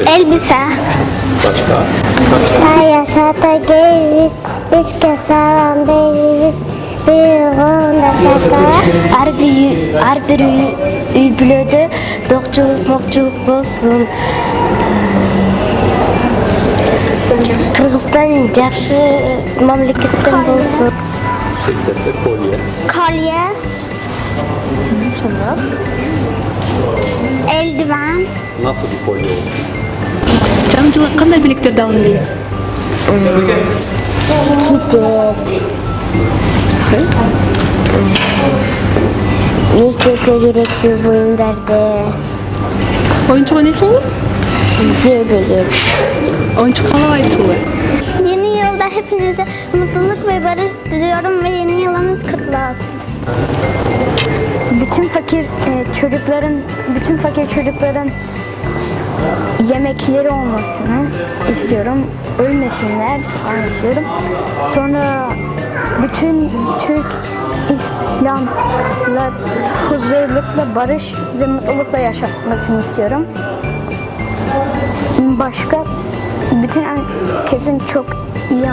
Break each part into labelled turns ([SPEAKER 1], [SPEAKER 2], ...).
[SPEAKER 1] Elbise.
[SPEAKER 2] Başka?
[SPEAKER 3] Hayır, sata geliriz, biz kesaran değiliz. Bir onda sata.
[SPEAKER 4] Her bir üy bilödü, dokçuluk, mokçuluk bolsun. Kırgızstan жақсы mamleketten bolsun.
[SPEAKER 2] Yüksek sesle kolye.
[SPEAKER 1] Kolye. Eldiven.
[SPEAKER 2] Nasıl bir kolye olur?
[SPEAKER 5] Жаңжылық қандай белектерді алғың келеді?
[SPEAKER 3] Мектепке керекті бұйымдарды
[SPEAKER 5] Oyuncuk oynayasың ба?
[SPEAKER 3] деген.
[SPEAKER 5] Oyuncuk қалабайсың ба?
[SPEAKER 1] Yeni yılda hepinize mutluluk ve barış diliyorum ve yeni yılınız kutlu olsun.
[SPEAKER 4] Bütün fakir çocukların yemekleri olmasını istiyorum. Ölmesinler falan istiyorum. Sonra bütün Türk İslam'la huzurlukla, barış ve mutlulukla yaşatmasını istiyorum. Başka bütün herkesin çok iyi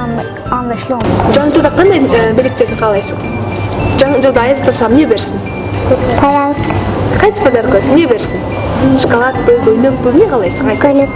[SPEAKER 4] anlaşılı olması.
[SPEAKER 5] Жаңжылда қандай белектерді қалайсың? Жаңжылда аяздасам не берсін?
[SPEAKER 3] Parank,
[SPEAKER 5] Қайсы подарок қойсын? Не берсін? Шоколад, көйлек, не қалайсың?
[SPEAKER 3] gülük.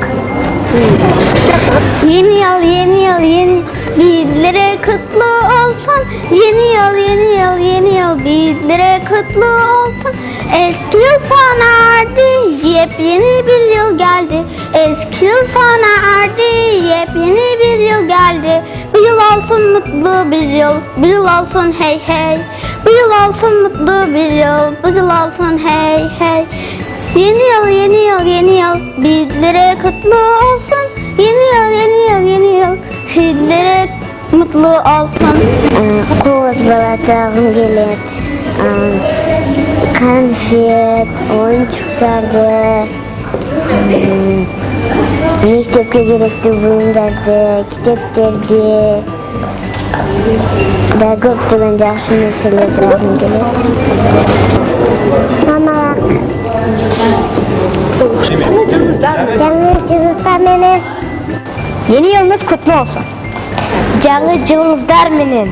[SPEAKER 1] Yeni yıl, yeni yıl, yeni bizlere kutlu olsun. Yeni yıl, yeni yıl, yeni yıl bizlere kutlu olsun. Eski yıl sona erdi, yepyeni bir yıl geldi. Eski yıl sona erdi, yepyeni bir yıl geldi. Bu yıl olsun mutlu bir yıl, bu yıl olsun hey hey. Bu yıl olsun mutlu bir yıl, bu yıl olsun hey hey. Yeni yıl, yeni yıl, yeni yıl bizlere kutlu olsun. Yeni yıl, yeni yıl, yeni yıl sizlere mutlu olsun.
[SPEAKER 3] Qo'z balatog'im keladi. Konfet, oyuncuklardı. Mektepke kerekli buyumlardı, kitaplardı. Da көптөгөн жакшы нерселер сурагым келет. Мамалак. Жаңы жылыңыздар менен.
[SPEAKER 4] Yeni yılınız kutlu olsun. Жаңы жылыңыздар менен.